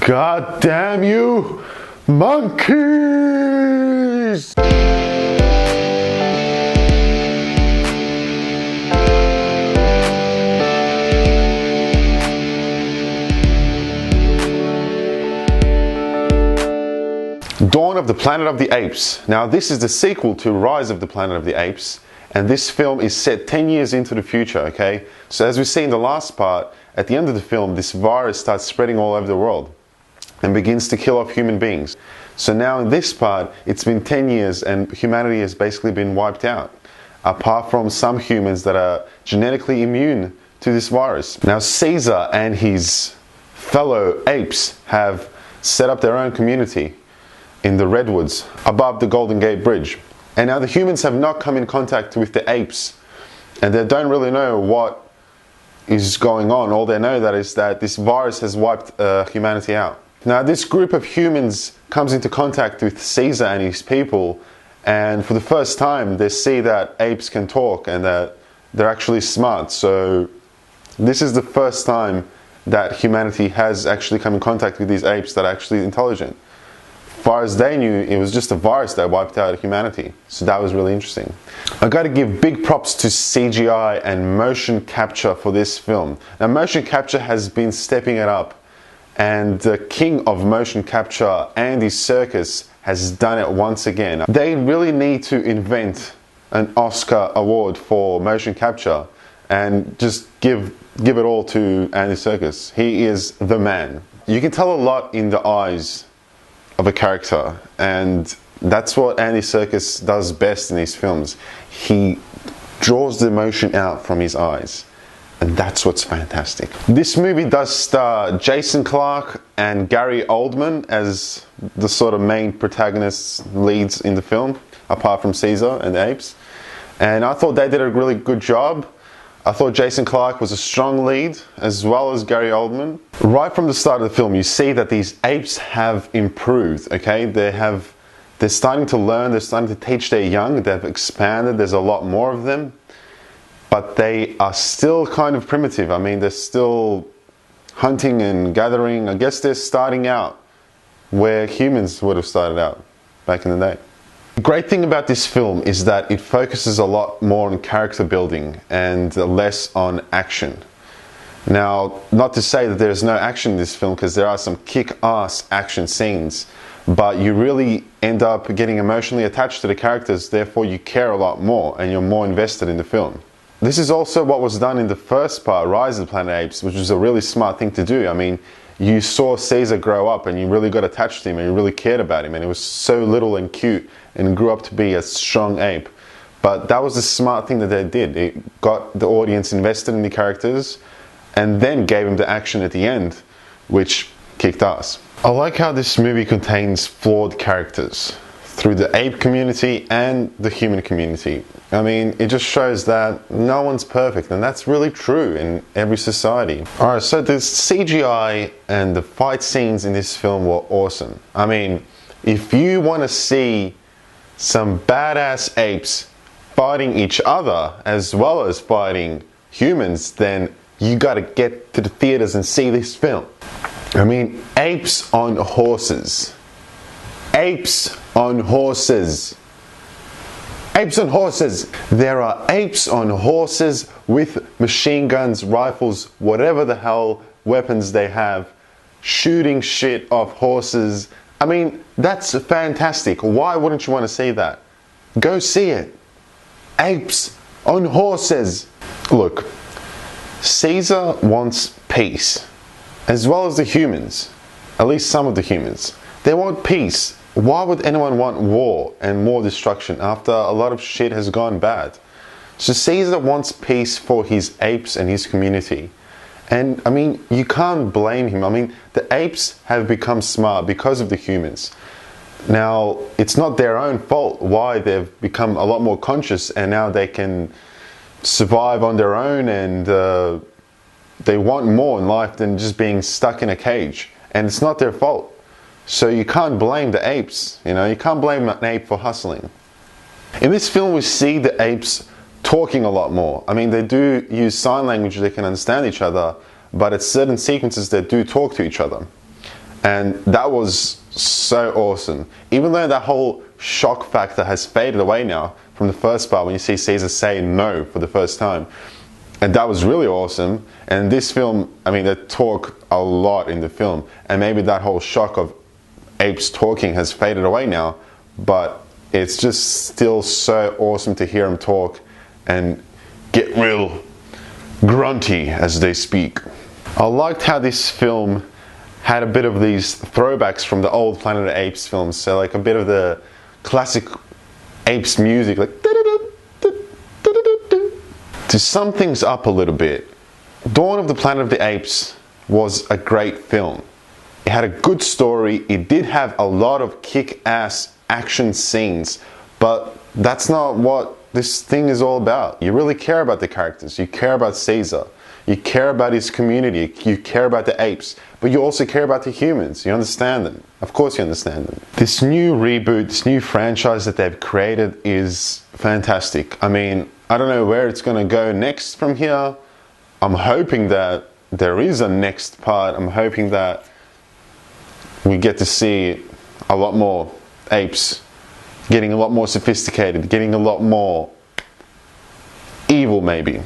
God damn you, monkeys! Dawn of the Planet of the Apes. Now this is the sequel to Rise of the Planet of the Apes, and this film is set 10 years into the future, okay? So as we see in the last part, at the end of the film, this virus starts spreading all over the world and begins to kill off human beings. So now in this part, it's been 10 years and humanity has basically been wiped out, apart from some humans that are genetically immune to this virus. Now Caesar and his fellow apes have set up their own community in the redwoods above the Golden Gate Bridge. And now the humans have not come in contact with the apes, and they don't really know what is going on. All they know that is that this virus has wiped humanity out. Now this group of humans comes into contact with Caesar and his people, and for the first time they see that apes can talk and that they're actually smart. So this is the first time that humanity has actually come in contact with these apes that are actually intelligent. As far as they knew, it was just a virus that wiped out humanity. So that was really interesting. I got to give big props to CGI and motion capture for this film. Now motion capture has been stepping it up, and the king of motion capture, Andy Serkis, has done it once again. They really need to invent an Oscar award for motion capture and just give it all to Andy Serkis. He is the man. You can tell a lot in the eyes of a character, and that's what Andy Serkis does best in his films. He draws the emotion out from his eyes, and that's what's fantastic. This movie does star Jason Clarke and Gary Oldman as the sort of main protagonists, leads in the film, apart from Caesar and the apes, and I thought they did a really good job. I thought Jason Clarke was a strong lead, as well as Gary Oldman. Right from the start of the film, you see that these apes have improved, okay? They're starting to learn, they're starting to teach their young, they've expanded, there's a lot more of them. But they are still kind of primitive. I mean, they're still hunting and gathering. I guess they're starting out where humans would have started out back in the day. The great thing about this film is that it focuses a lot more on character building and less on action. Now, not to say that there's no action in this film, because there are some kick-ass action scenes, but you really end up getting emotionally attached to the characters, therefore you care a lot more and you're more invested in the film. This is also what was done in the first part, Rise of the Planet of the Apes, which was a really smart thing to do. I mean, you saw Caesar grow up and you really got attached to him and you really cared about him, and he was so little and cute and grew up to be a strong ape. But that was the smart thing that they did. It got the audience invested in the characters and then gave him the action at the end, which kicked ass. I like how this movie contains flawed characters through the ape community and the human community. I mean, it just shows that no one's perfect, and that's really true in every society. Alright, so the CGI and the fight scenes in this film were awesome. I mean, if you want to see some badass apes fighting each other as well as fighting humans, then you gotta get to the theaters and see this film. I mean, apes on horses. Apes on horses. Apes on horses. There are apes on horses with machine guns, rifles, whatever the hell weapons they have, shooting shit off horses. I mean, that's fantastic. Why wouldn't you want to see that? Go see it. Apes on horses. Look, Caesar wants peace, as well as the humans. At least some of the humans. They want peace. Why would anyone want war and more destruction after a lot of shit has gone bad? So Caesar wants peace for his apes and his community. And I mean, you can't blame him. I mean, the apes have become smart because of the humans. Now, it's not their own fault why they've become a lot more conscious, and now they can survive on their own, and they want more in life than just being stuck in a cage. And it's not their fault. So you can't blame the apes, you know, you can't blame an ape for hustling. In this film we see the apes talking a lot more. I mean, they do use sign language, they can understand each other, but at certain sequences they do talk to each other. And that was so awesome. Even though that whole shock factor has faded away now from the first part when you see Caesar say no for the first time. And that was really awesome. And this film, I mean, they talk a lot in the film. And maybe that whole shock of apes talking has faded away now. But it's just still so awesome to hear them talk and get real grunty as they speak. I liked how this film had a bit of these throwbacks from the old Planet of the Apes films. So like a bit of the classic Apes music, like to sum things up a little bit. Dawn of the Planet of the Apes was a great film. It had a good story. It did have a lot of kick-ass action scenes, but that's not what this thing is all about. You really care about the characters. You care about Caesar. You care about his community. You care about the apes, but you also care about the humans. You understand them. Of course you understand them. This new reboot, this new franchise that they've created is fantastic. I mean, I don't know where it's going to go next from here. I'm hoping that there is a next part. I'm hoping that we get to see a lot more apes getting a lot more sophisticated, getting a lot more evil maybe.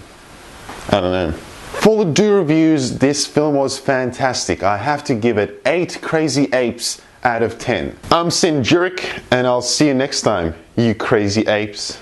I don't know. For Ledoux reviews, this film was fantastic. I have to give it 8 crazy apes out of 10. I'm Sin Jurek, and I'll see you next time, you crazy apes.